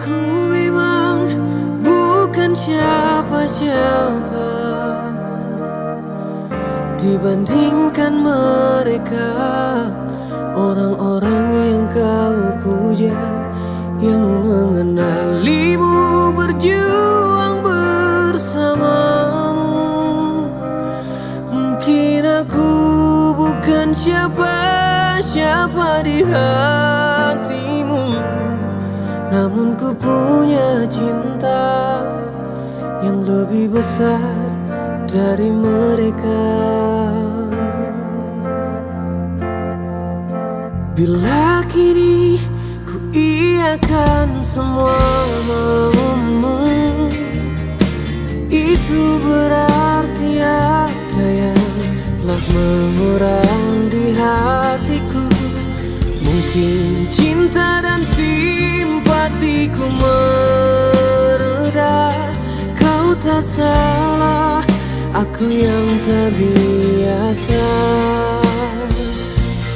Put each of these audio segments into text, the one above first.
Aku memang bukan siapa-siapa dibandingkan mereka, orang-orang yang kau puja, yang mengenalimu berjuang bersamamu. Mungkin aku bukan siapa-siapa di hatimu, namun ku punya cinta yang lebih besar dari mereka. Bila kini ku iakan semua maumu, itu berarti ada yang telah mengurang di hatiku. Mungkin cinta dan simpatiku mereda. Kau tak salah, aku yang tak biasa.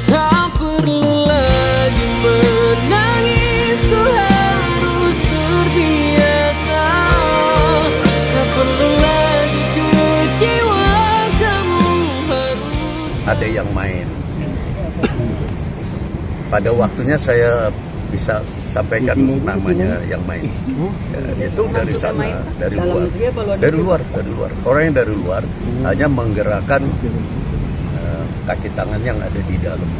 Tak perlu lagi menangis, ku harus terbiasa. Tak perlu lagi kecewa, kamu harus. Ada yang main. Pada waktunya saya bisa sampaikan namanya yang main. Ya, itu dari sana, dari luar. Orang yang dari luar hanya menggerakkan kaki tangan yang ada di dalam.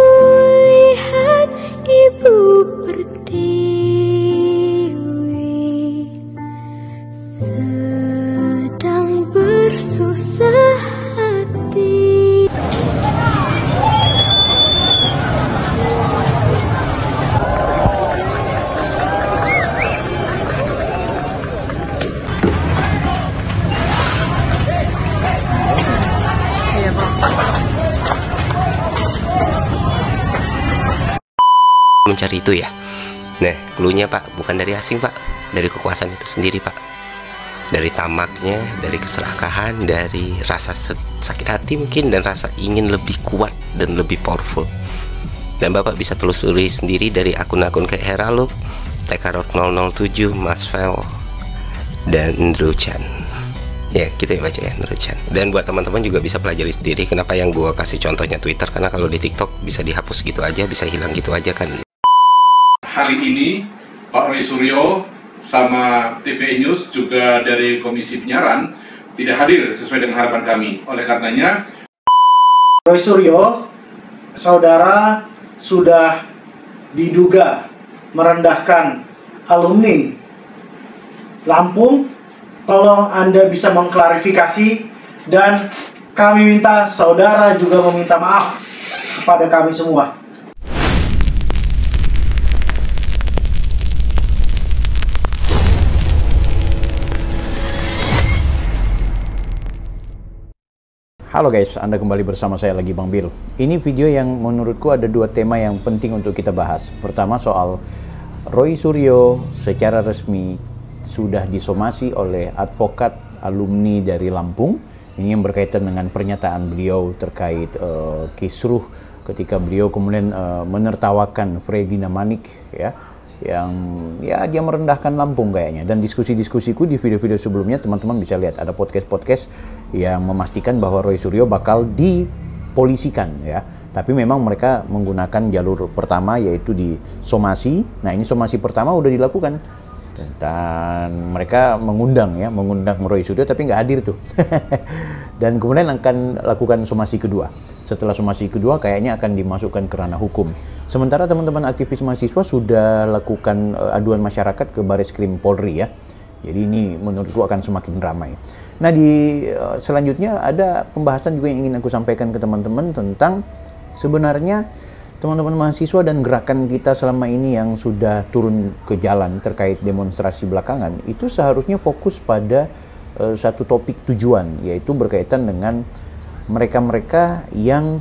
Kulihat ibu pertiwi sedang bersusah hati. Mencari itu ya. Nah, cluenya Pak, bukan dari asing Pak, dari kekuasaan itu sendiri Pak. Dari tamaknya, dari keserakahan, dari rasa sakit hati mungkin, dan rasa ingin lebih kuat dan lebih powerful. Dan Bapak bisa telusuri sendiri dari akun-akun kayak Heraluk, Tekarot 007, Masvel, dan Ndruchan. Ya, kita baca ya, Ndruchan. Dan buat teman-teman juga bisa pelajari sendiri kenapa yang gua kasih contohnya Twitter, karena kalau di TikTok bisa dihapus gitu aja, bisa hilang gitu aja kan. Hari ini Pak Roy Suryo sama TVI News juga dari Komisi Penyiaran tidak hadir sesuai dengan harapan kami. Oleh karenanya, Roy Suryo, saudara sudah diduga merendahkan alumni Lampung. Tolong Anda bisa mengklarifikasi, dan kami minta saudara juga meminta maaf kepada kami semua. Halo guys, Anda kembali bersama saya lagi Bang Bil. Ini video yang menurutku ada dua tema yang penting untuk kita bahas. Pertama soal Roy Suryo secara resmi sudah disomasi oleh advokat alumni dari Lampung. Ini yang berkaitan dengan pernyataan beliau terkait kisruh ketika beliau kemudian menertawakan Freddy Namanik ya, yang ya dia merendahkan Lampung kayaknya. Dan diskusi-diskusiku di video-video sebelumnya teman-teman bisa lihat ada podcast-podcast yang memastikan bahwa Roy Suryo bakal dipolisikan ya. Tapi memang mereka menggunakan jalur pertama yaitu di somasi. Nah, ini somasi pertama udah dilakukan. Dan mereka mengundang Roy Suryo tapi nggak hadir tuh. Dan kemudian akan lakukan somasi kedua. Setelah somasi kedua kayaknya akan dimasukkan ke ranah hukum. Sementara teman-teman aktivis mahasiswa sudah lakukan aduan masyarakat ke Bareskrim Polri ya. Jadi ini menurutku akan semakin ramai. Nah, di selanjutnya ada pembahasan juga yang ingin aku sampaikan ke teman-teman tentang sebenarnya teman-teman mahasiswa dan gerakan kita selama ini yang sudah turun ke jalan terkait demonstrasi belakangan itu seharusnya fokus pada satu topik tujuan, yaitu berkaitan dengan mereka-mereka yang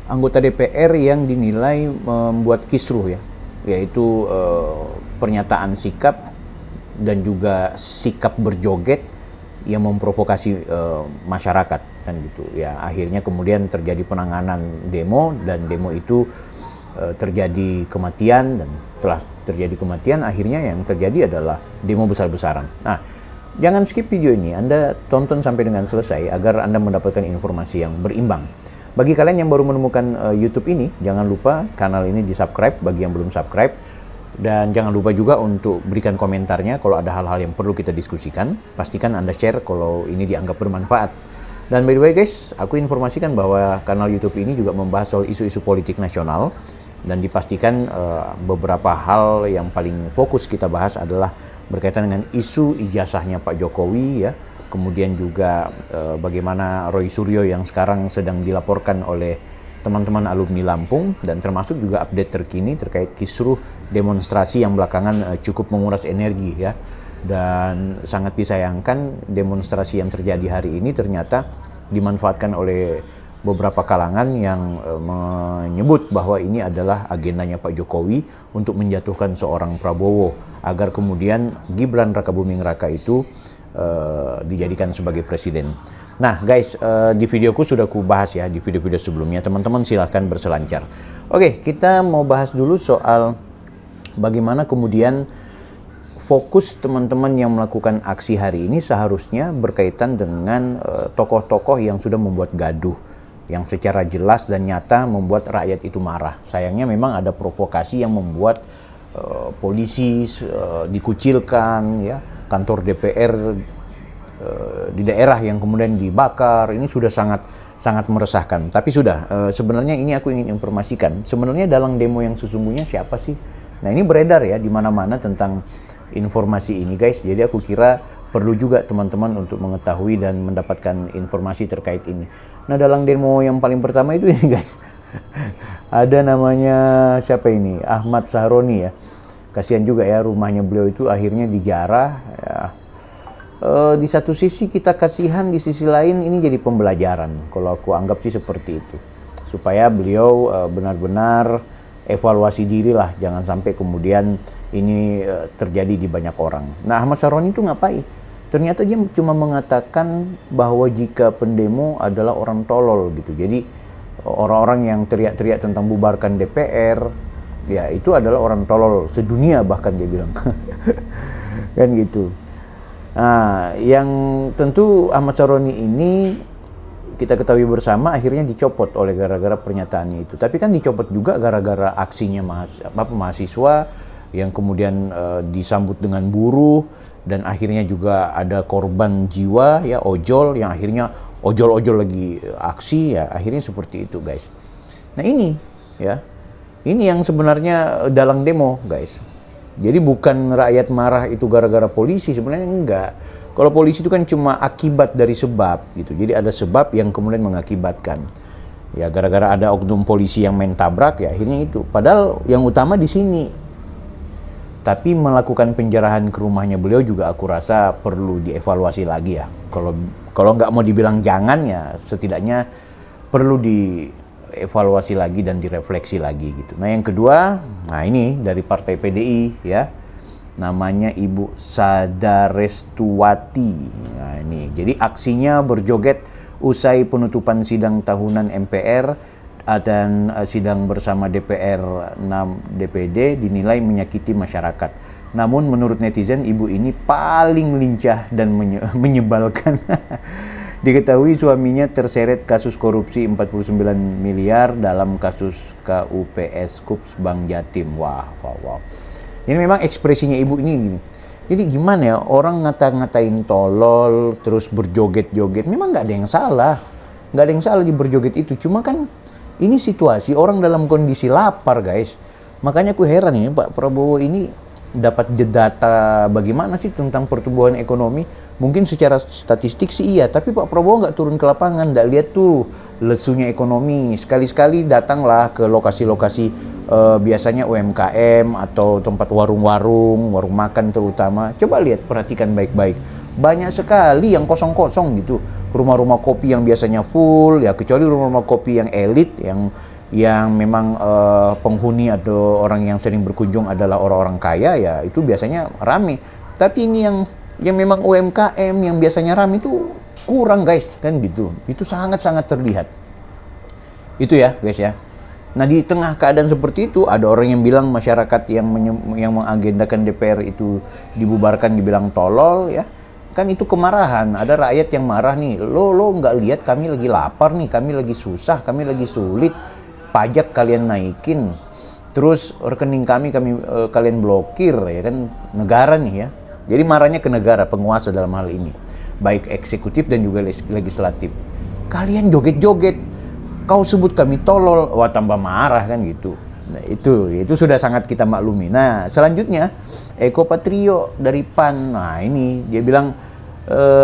anggota DPR yang dinilai membuat kisruh ya, yaitu pernyataan sikap dan juga sikap berjoget yang memprovokasi masyarakat kan gitu ya. Akhirnya kemudian terjadi penanganan demo, dan demo itu terjadi kematian, dan setelah terjadi kematian akhirnya yang terjadi adalah demo besar-besaran. Nah, jangan skip video ini, Anda tonton sampai dengan selesai agar Anda mendapatkan informasi yang berimbang. Bagi kalian yang baru menemukan YouTube ini, jangan lupa kanal ini di-subscribe bagi yang belum subscribe. Dan jangan lupa juga untuk berikan komentarnya kalau ada hal-hal yang perlu kita diskusikan. Pastikan Anda share kalau ini dianggap bermanfaat. Dan by the way guys, aku informasikan bahwa kanal YouTube ini juga membahas soal isu-isu politik nasional. Dan dipastikan beberapa hal yang paling fokus kita bahas adalah berkaitan dengan isu ijazahnya Pak Jokowi ya. Kemudian juga bagaimana Roy Suryo yang sekarang sedang dilaporkan oleh teman-teman alumni Lampung, dan termasuk juga update terkini terkait kisruh demonstrasi yang belakangan cukup menguras energi ya. Dan sangat disayangkan demonstrasi yang terjadi hari ini ternyata dimanfaatkan oleh beberapa kalangan yang menyebut bahwa ini adalah agendanya Pak Jokowi untuk menjatuhkan seorang Prabowo agar kemudian Gibran Rakabuming Raka itu dijadikan sebagai presiden. Nah guys, di videoku sudah ku bahas ya di video-video sebelumnya, teman-teman silahkan berselancar. Oke, kita mau bahas dulu soal bagaimana kemudian fokus teman-teman yang melakukan aksi hari ini seharusnya berkaitan dengan tokoh-tokoh yang sudah membuat gaduh, yang secara jelas dan nyata membuat rakyat itu marah. Sayangnya memang ada provokasi yang membuat polisi dikucilkan ya, kantor DPR di daerah yang kemudian dibakar. Ini sudah sangat meresahkan. Tapi sudah, sebenarnya ini aku ingin informasikan, sebenarnya dalang demo yang sesungguhnya siapa sih? Nah, ini beredar ya di mana-mana tentang informasi ini guys. Jadi aku kira perlu juga teman-teman untuk mengetahui dan mendapatkan informasi terkait ini. Nah, dalang demo yang paling pertama itu ini guys. Ada namanya siapa ini? Ahmad Sahroni ya. Kasihan juga ya, rumahnya beliau itu akhirnya dijarah ya. Di satu sisi kita kasihan, di sisi lain ini jadi pembelajaran. Kalau aku anggap sih seperti itu. Supaya beliau benar-benar evaluasi diri lah, jangan sampai kemudian ini terjadi di banyak orang. Nah, Ahmad Sahroni itu ngapain? Ternyata dia cuma mengatakan bahwa jika pendemo adalah orang tolol gitu. Jadi orang-orang yang teriak-teriak tentang bubarkan DPR, ya itu adalah orang tolol sedunia bahkan dia bilang. Kan gitu. Nah, yang tentu Ahmad Sahroni ini kita ketahui bersama akhirnya dicopot oleh gara-gara pernyataannya itu. Tapi kan dicopot juga gara-gara aksinya mahasiswa yang kemudian disambut dengan buruh, dan akhirnya juga ada korban jiwa ya, ojol yang akhirnya ojol-ojol lagi aksi ya, akhirnya seperti itu guys. Nah ini ya, ini yang sebenarnya dalang demo guys. Jadi bukan rakyat marah itu gara-gara polisi, sebenarnya enggak. Kalau polisi itu kan cuma akibat dari sebab gitu. Jadi ada sebab yang kemudian mengakibatkan. Ya gara-gara ada oknum polisi yang main tabrak ya akhirnya itu. Padahal yang utama di sini. Tapi melakukan penjarahan ke rumahnya beliau juga aku rasa perlu dievaluasi lagi ya. Kalau nggak mau dibilang jangan ya setidaknya perlu dievaluasi lagi dan direfleksi lagi gitu. Nah yang kedua, nah ini dari Partai PDI ya. Namanya Ibu Sadarestuwati. Nah ini, jadi aksinya berjoget usai penutupan sidang tahunan MPR dan sidang bersama DPR 6 DPD dinilai menyakiti masyarakat. Namun menurut netizen, ibu ini paling lincah dan menyebalkan. Diketahui suaminya terseret kasus korupsi 49 miliar dalam kasus KUPS KUPS Bank Jatim. Wah. Ini memang ekspresinya ibu ini gini. Jadi gimana ya, orang ngata-ngatain tolol, terus berjoget-joget. Memang nggak ada yang salah. Nggak ada yang salah di berjoget itu. Cuma kan ini situasi orang dalam kondisi lapar guys. Makanya aku heran ini Pak Prabowo ini dapat data bagaimana sih tentang pertumbuhan ekonomi. Mungkin secara statistik sih iya, tapi Pak Prabowo nggak turun ke lapangan, nggak lihat tuh lesunya ekonomi. Sekali-sekali datanglah ke lokasi-lokasi biasanya UMKM atau tempat warung-warung, warung makan terutama. Coba lihat, perhatikan baik-baik. Banyak sekali yang kosong-kosong gitu. Rumah-rumah kopi yang biasanya full, ya kecuali rumah-rumah kopi yang elit, yang memang penghuni atau orang yang sering berkunjung adalah orang-orang kaya, ya itu biasanya rame. Tapi ini yang memang UMKM yang biasanya rame itu kurang guys, kan gitu. Itu sangat-sangat terlihat. Itu ya guys ya. Nah, di tengah keadaan seperti itu, ada orang yang bilang masyarakat yang mengagendakan DPR itu dibubarkan dibilang tolol, ya. Kan itu kemarahan. Ada rakyat yang marah nih, lo nggak lihat kami lagi lapar nih, kami lagi susah, kami lagi sulit, pajak kalian naikin, terus rekening kalian blokir, ya kan, negara nih ya. Jadi marahnya ke negara, penguasa dalam hal ini, baik eksekutif dan juga legislatif. Kalian joget-joget, kau sebut kami tolol, wah tambah marah kan gitu. Nah, itu sudah sangat kita maklumi. Nah, selanjutnya Eko Patrio dari PAN. Nah, ini dia bilang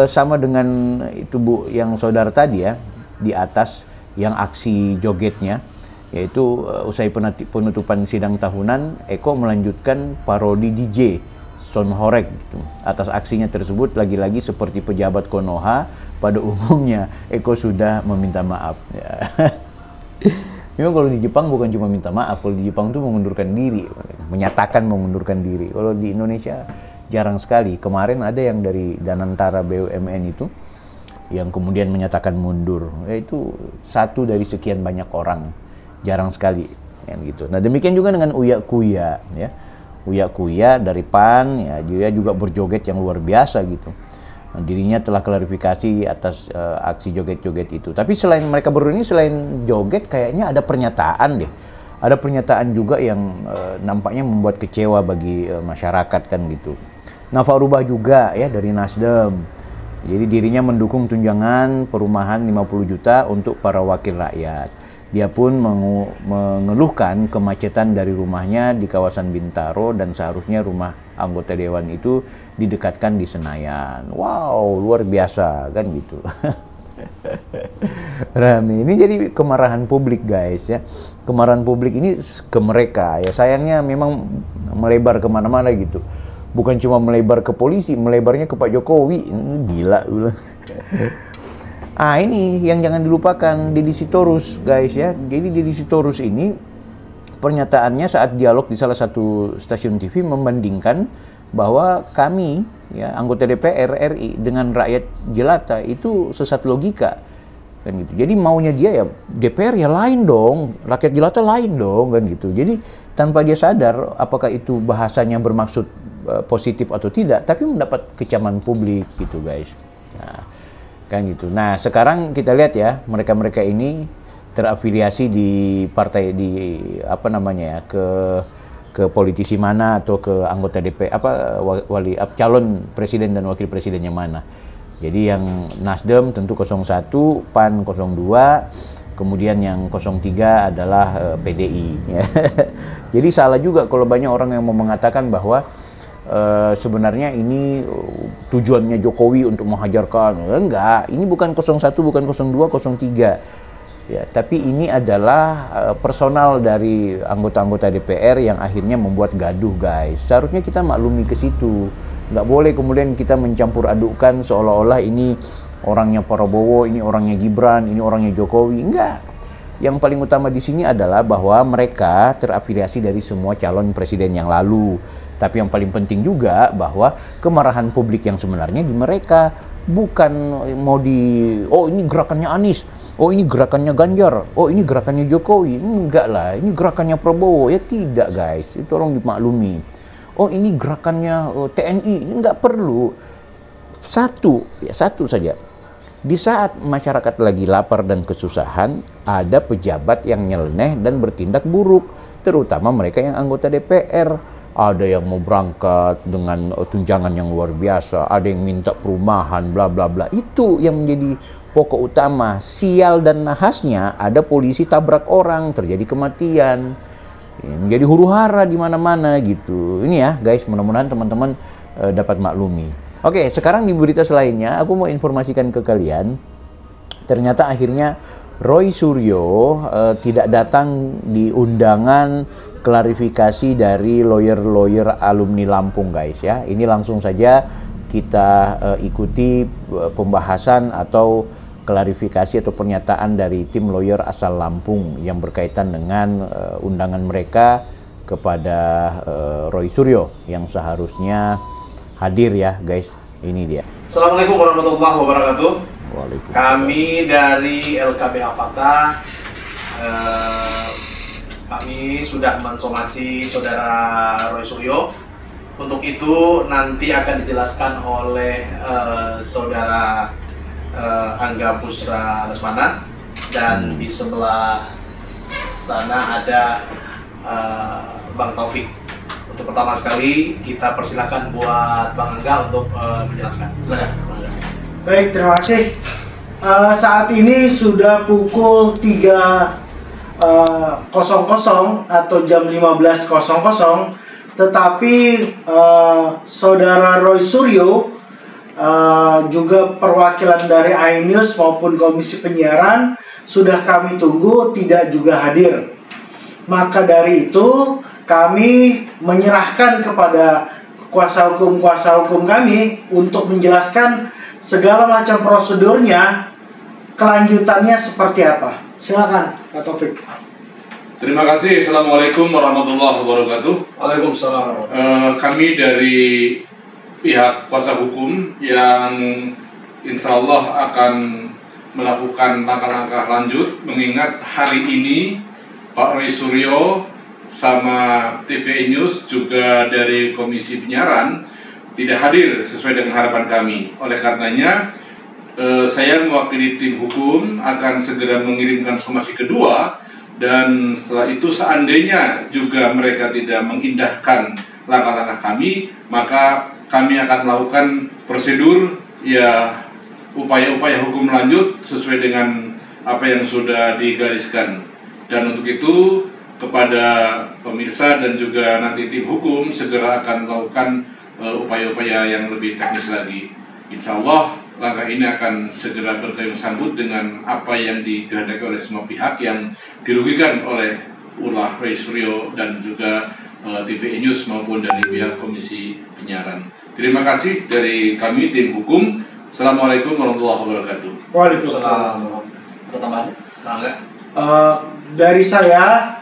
sama dengan itu Bu yang saudara tadi ya, di atas yang aksi jogetnya, yaitu usai penutupan sidang tahunan, Eko melanjutkan parodi DJ Son Horek gitu. Atas aksinya tersebut, lagi-lagi seperti pejabat Konoha pada umumnya, Eko sudah meminta maaf. Ya. Memang kalau di Jepang bukan cuma minta maaf, kalau di Jepang itu mengundurkan diri, menyatakan mengundurkan diri. Kalau di Indonesia jarang sekali. Kemarin ada yang dari Danantara BUMN itu yang kemudian menyatakan mundur. Itu satu dari sekian banyak orang, jarang sekali. Gitu. Nah, demikian juga dengan Uya Kuya, ya. Uya Kuya dari PAN, ya, dia juga berjoget yang luar biasa gitu. Nah, dirinya telah klarifikasi atas aksi joget-joget itu. Tapi selain mereka berdua ini, selain joget, kayaknya ada pernyataan deh. Ada pernyataan juga yang nampaknya membuat kecewa bagi masyarakat kan gitu. Nafarubah juga ya dari Nasdem. Jadi dirinya mendukung tunjangan perumahan 50 juta untuk para wakil rakyat. Dia pun mengeluhkan kemacetan dari rumahnya di kawasan Bintaro dan seharusnya rumah anggota dewan itu didekatkan di Senayan. Wow, luar biasa kan gitu. Rame. Ini jadi kemarahan publik guys ya. Kemarahan publik ini ke mereka ya. Sayangnya memang melebar kemana-mana gitu. Bukan cuma melebar ke polisi, melebarnya ke Pak Jokowi. Gila. Ini yang jangan dilupakan, Deddy Sitorus guys ya. Jadi Deddy Sitorus ini pernyataannya saat dialog di salah satu stasiun TV membandingkan bahwa kami ya anggota DPR RI dengan rakyat jelata itu sesat logika kan gitu. Jadi maunya dia ya DPR ya lain dong, rakyat jelata lain dong kan gitu. Jadi tanpa dia sadar apakah itu bahasanya bermaksud positif atau tidak, tapi mendapat kecaman publik gitu guys. Nah, kan gitu. Nah, sekarang kita lihat ya, mereka-mereka ini terafiliasi di partai di apa namanya ya, ke politisi mana atau ke anggota DPR calon presiden dan wakil presidennya mana. Jadi yang Nasdem tentu 01, PAN 02, kemudian yang 03 adalah PDI ya. Jadi salah juga kalau banyak orang yang mau mengatakan bahwa sebenarnya ini tujuannya Jokowi untuk menghajarkan. Enggak, ini bukan 01, bukan 02, 03. Ya, tapi ini adalah personal dari anggota-anggota DPR yang akhirnya membuat gaduh, guys. Seharusnya kita maklumi ke situ. Nggak boleh kemudian kita mencampur adukkan seolah-olah ini orangnya Prabowo, ini orangnya Gibran, ini orangnya Jokowi. Enggak. Yang paling utama di sini adalah bahwa mereka terafiliasi dari semua calon presiden yang lalu. Tapi yang paling penting juga bahwa kemarahan publik yang sebenarnya di mereka, bukan mau ini gerakannya Anies, oh ini gerakannya Ganjar, oh ini gerakannya Jokowi. Enggak lah, ini gerakannya Prabowo. Ya tidak guys, itu tolong dimaklumi. Oh ini gerakannya TNI, ini nggak perlu. Satu saja. Di saat masyarakat lagi lapar dan kesusahan, ada pejabat yang nyeleneh dan bertindak buruk, terutama mereka yang anggota DPR. Ada yang mau berangkat dengan tunjangan yang luar biasa, ada yang minta perumahan, bla bla bla. Itu yang menjadi pokok utama. Sial dan nahasnya ada polisi tabrak orang, terjadi kematian. Menjadi huru-hara di mana-mana gitu. Ini ya guys, mudah-mudahan teman-teman dapat maklumi. Oke, sekarang di berita selainnya aku mau informasikan ke kalian. Ternyata akhirnya Roy Suryo tidak datang di undangan klarifikasi dari lawyer-lawyer alumni Lampung guys ya. Ini langsung saja kita ikuti pembahasan atau klarifikasi atau pernyataan dari tim lawyer asal Lampung yang berkaitan dengan undangan mereka kepada Roy Suryo yang seharusnya hadir ya guys. Ini dia. Assalamualaikum warahmatullahi wabarakatuh. Waalaikumsalam. Kami dari LKBH Fakta kami sudah mensomasi saudara Roy Suryo. Untuk itu nanti akan dijelaskan oleh saudara Angga Busra Lesmana, dan di sebelah sana ada Bang Taufik. Untuk pertama sekali kita persilahkan buat Bang Angga untuk menjelaskan. Silakan. Baik, terima kasih. Saat ini sudah pukul 3.00 atau jam 15.00, tetapi saudara Roy Suryo juga perwakilan dari iNews maupun Komisi Penyiaran sudah kami tunggu tidak juga hadir. Maka dari itu kami menyerahkan kepada kuasa hukum kami untuk menjelaskan segala macam prosedurnya, kelanjutannya seperti apa. Silakan, Pak Taufik. Terima kasih. Assalamualaikum warahmatullahi wabarakatuh. Waalaikumsalam. Kami dari pihak kuasa hukum yang insya Allah akan melakukan langkah-langkah lanjut, mengingat hari ini Pak Roy Suryo sama TVI News juga dari Komisi Penyiaran tidak hadir sesuai dengan harapan kami. Oleh karenanya, saya mewakili tim hukum akan segera mengirimkan somasi kedua, dan setelah itu seandainya juga mereka tidak mengindahkan langkah-langkah kami, maka kami akan melakukan prosedur upaya-upaya hukum lanjut sesuai dengan apa yang sudah digariskan. Dan untuk itu kepada pemirsa dan juga nanti tim hukum segera akan melakukan upaya-upaya yang lebih teknis lagi. Insya Allah langkah ini akan segera bergayung sambut dengan apa yang dikehendaki oleh semua pihak yang dirugikan oleh ulah Roy Suryo dan juga TVI News maupun dari pihak Komisi Penyiaran. Terima kasih dari kami tim hukum. Assalamualaikum warahmatullahi wabarakatuh. Waalaikumsalam. Ada tambahan? Enggak? Dari saya,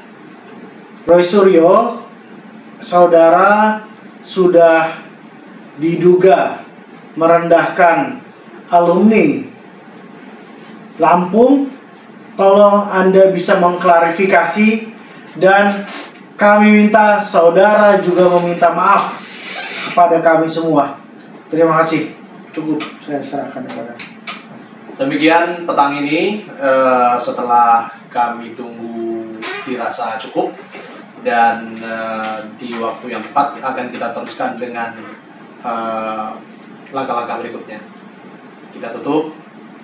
Roy Suryo, saudara sudah diduga merendahkan alumni Lampung. Tolong Anda bisa mengklarifikasi, dan kami minta saudara juga meminta maaf kepada kami semua. Terima kasih. Cukup, saya serahkan kepada. Demikian petang ini, setelah kami tunggu dirasa cukup, dan di waktu yang tepat akan kita teruskan dengan langkah-langkah berikutnya. Kita tutup.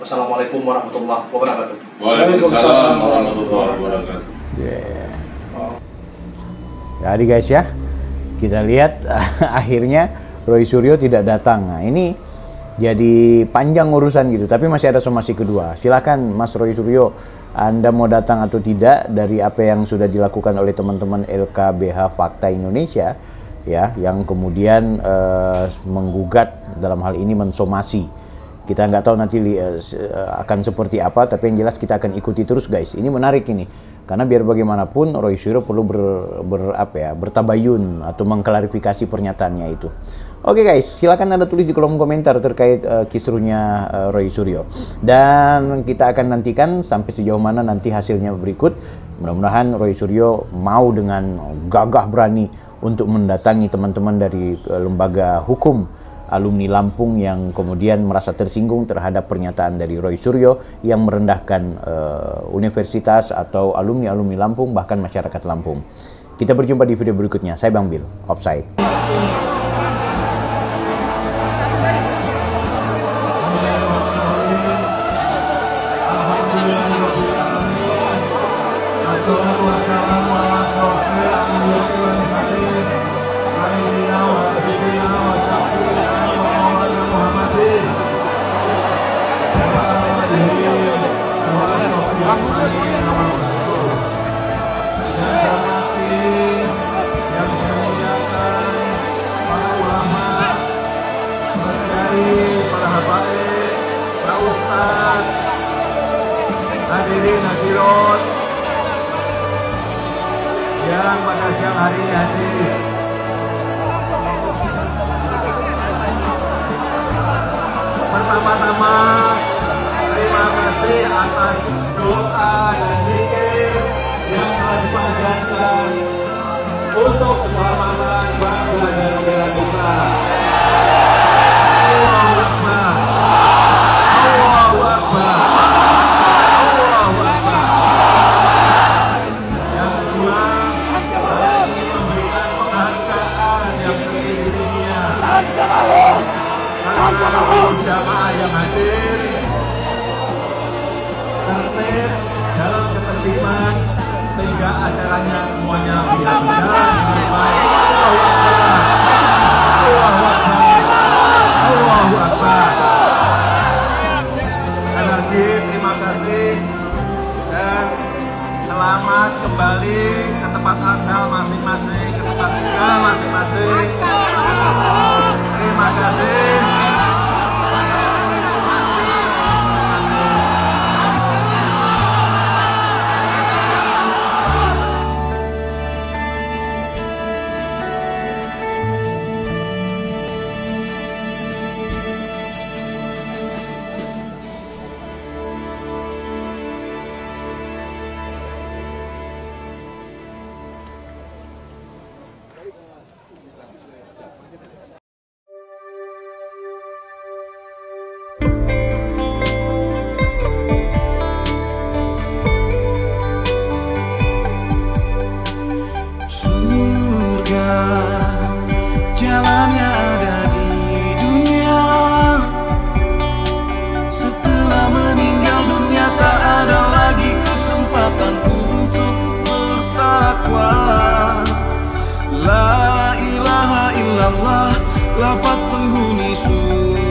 Wassalamualaikum warahmatullahi wabarakatuh. Waalaikumsalam warahmatullahi wabarakatuh. Jadi guys ya, kita lihat akhirnya Roy Suryo tidak datang. Nah ini jadi panjang urusan gitu, tapi masih ada somasi kedua. Silakan Mas Roy Suryo, Anda mau datang atau tidak dari apa yang sudah dilakukan oleh teman-teman LKBH Fakta Indonesia ya, yang kemudian menggugat dalam hal ini mensomasi. Kita nggak tahu nanti akan seperti apa, tapi yang jelas kita akan ikuti terus guys. Ini menarik ini, karena biar bagaimanapun Roy Suryo perlu bertabayun atau mengklarifikasi pernyataannya itu. Oke guys, silakan Anda tulis di kolom komentar terkait kisruhnya Roy Suryo. Dan kita akan nantikan sampai sejauh mana nanti hasilnya berikut. Mudah-mudahan Roy Suryo mau dengan gagah berani untuk mendatangi teman-teman dari lembaga hukum alumni Lampung yang kemudian merasa tersinggung terhadap pernyataan dari Roy Suryo yang merendahkan universitas atau alumni-alumni Lampung, bahkan masyarakat Lampung. Kita berjumpa di video berikutnya. Saya Bang Bil, Offside. Hadirin hadirat yang pada siang hari ini hadir, pertama-tama terima kasih atas doa dan zikir yang telah dipanjatkan biasa untuk keselamatan bangsa dan negara kita. Allahu Akbar. Allahu Akbar. Allahu Akbar. Yang kedua, saya ingin memberikan penghargaan yang setinggi-tingginya karena jamaah yang hadir tertib dalam ketertiban sehingga acaranya semuanya bisa berjalan dengan baik. Allahu Akbar. Allahu Akbar. Sekali lagi terima kasih dan selamat kembali ke tempat asal masing-masing, ke tempat tinggal masing-masing. Terima kasih. Jalannya ada di dunia. Setelah meninggal dunia tak ada lagi kesempatan untuk bertakwa. La ilaha illallah, lafaz penghuni surga.